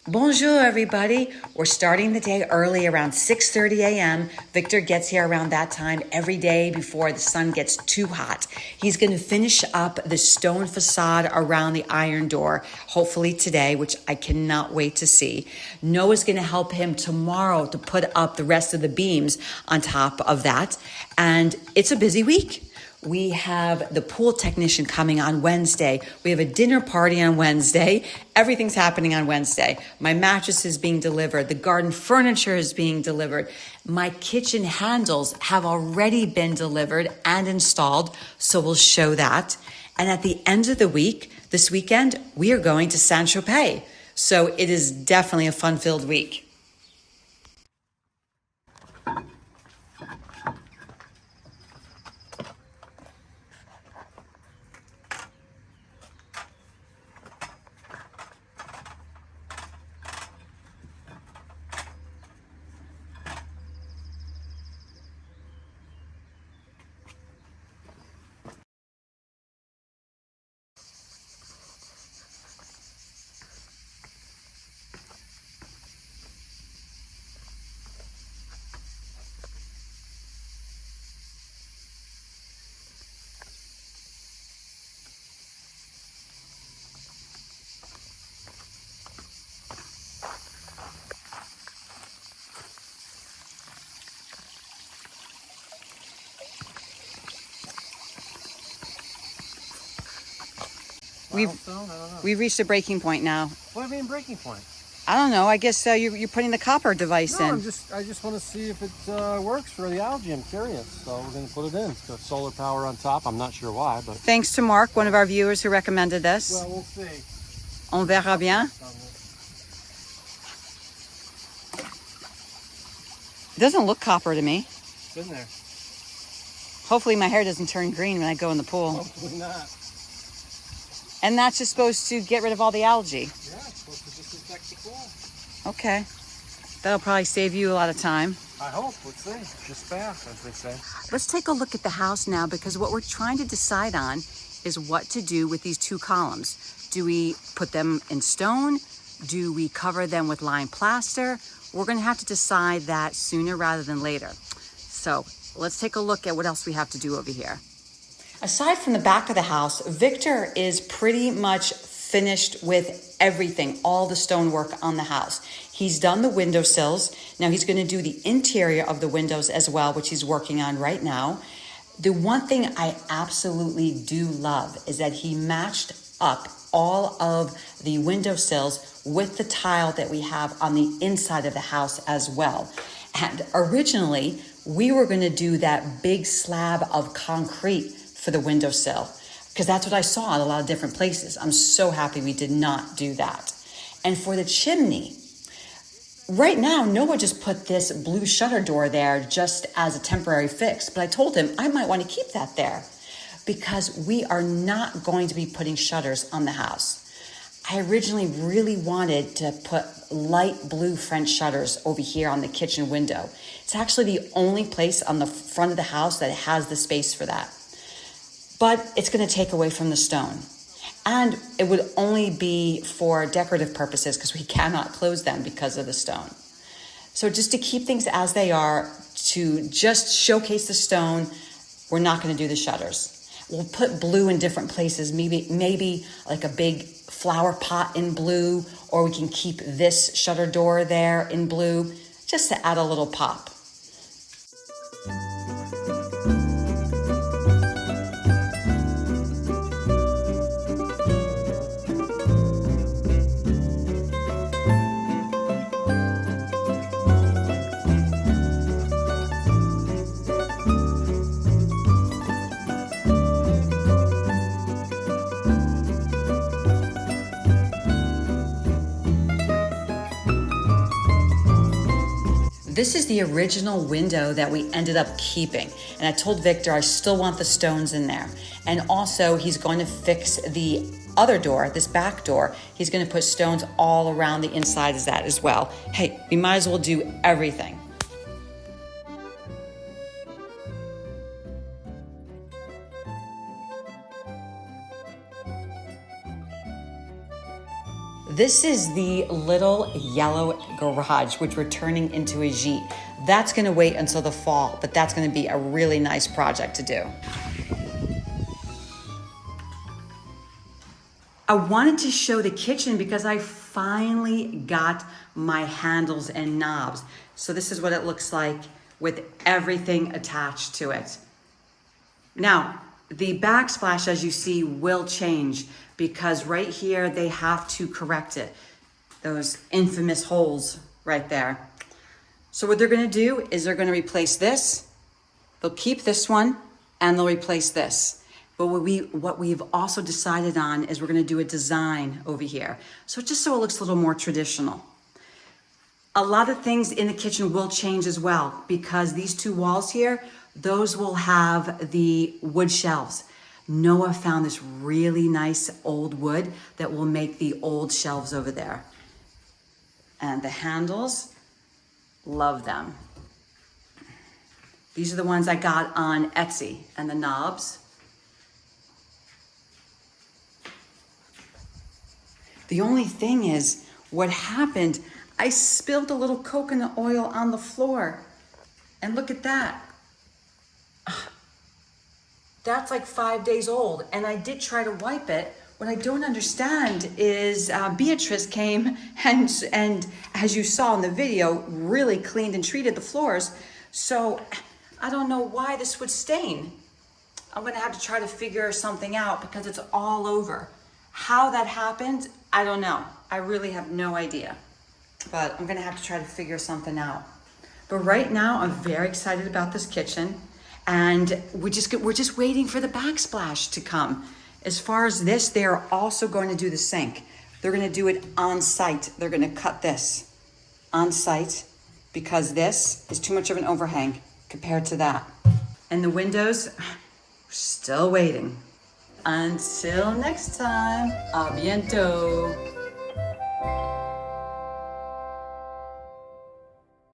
Bonjour, everybody. We're starting the day early around 6:30 a.m. Victor gets here around that time every day before the sun gets too hot. He's going to finish up the stone facade around the iron door, hopefully today, which I cannot wait to see. Noah's going to help him tomorrow to put up the rest of the beams on top of that. And it's a busy week. We have the pool technician coming on Wednesday. We have a dinner party on Wednesday. Everything's happening on Wednesday. My mattress is being delivered. The garden furniture is being delivered. My kitchen handles have already been delivered and installed, so we'll show that. And at the end of the week, this weekend, we are going to Saint-Tropez. So it is definitely a fun-filled week. We've reached a breaking point now. What do you mean breaking point? I don't know. I guess you're putting the copper device in. I just want to see if it works for the algae. I'm curious. So we're going to put it in. It's got solar power on top. I'm not sure why, but... Thanks to Mark, one of our viewers who recommended this. Well, we'll see. On verra bien. It doesn't look copper to me. It's in there. Hopefully my hair doesn't turn green when I go in the pool. Hopefully not. And that's just supposed to get rid of all the algae. Yeah, it's supposed to disinfect the pool. Okay. That'll probably save you a lot of time. I hope. Let's see. Just fast, as they say. Let's take a look at the house now, because what we're trying to decide on is what to do with these two columns. Do we put them in stone? Do we cover them with lime plaster? We're going to have to decide that sooner rather than later. So let's take a look at what else we have to do over here. Aside from the back of the house, Victor is pretty much finished with everything, all the stonework on the house. He's done the windowsills. Now he's going to do the interior of the windows as well, which he's working on right now. The one thing I absolutely do love is that he matched up all of the windowsills with the tile that we have on the inside of the house as well. And originally, we were going to do that big slab of concrete for the windowsill, because that's what I saw in a lot of different places. I'm so happy we did not do that. And for the chimney, right now, Noah just put this blue shutter door there just as a temporary fix, but I told him I might want to keep that there because we are not going to be putting shutters on the house. I originally really wanted to put light blue French shutters over here on the kitchen window. It's actually the only place on the front of the house that has the space for that. But it's going to take away from the stone. And it would only be for decorative purposes because we cannot close them because of the stone. So just to keep things as they are, to just showcase the stone, we're not going to do the shutters. We'll put blue in different places, maybe like a big flower pot in blue, or we can keep this shutter door there in blue, just to add a little pop. This is the original window that we ended up keeping. And I told Victor I still want the stones in there. And also he's going to fix the other door, this back door. He's going to put stones all around the inside of that as well. Hey, we might as well do everything. This is the little yellow garage, which we're turning into a Jeep. That's gonna wait until the fall, but that's gonna be a really nice project to do. I wanted to show the kitchen because I finally got my handles and knobs. So this is what it looks like with everything attached to it. Now, the backsplash, as you see, will change because right here, they have to correct it. Those infamous holes right there. So what they're gonna do is they're gonna replace this, they'll keep this one, and they'll replace this. But what we've also decided on is we're gonna do a design over here. So just so it looks a little more traditional. A lot of things in the kitchen will change as well because these two walls here, those will have the wood shelves. Noah found this really nice old wood that will make the old shelves over there. And the handles, love them. These are the ones I got on Etsy, and the knobs. The only thing is, what happened, I spilled a little coconut oil on the floor. And look at that. That's like 5 days old. And I did try to wipe it. What I don't understand is Beatrice came and as you saw in the video, really cleaned and treated the floors. So I don't know why this would stain. I'm gonna have to try to figure something out because it's all over. How that happened, I don't know. I really have no idea. But I'm gonna have to try to figure something out. But right now, I'm very excited about this kitchen. And we're just waiting for the backsplash to come. As far as this, they are also going to do the sink. They're gonna do it on site. They're gonna cut this on site because this is too much of an overhang compared to that. And the windows, still waiting. Until next time, a bientôt.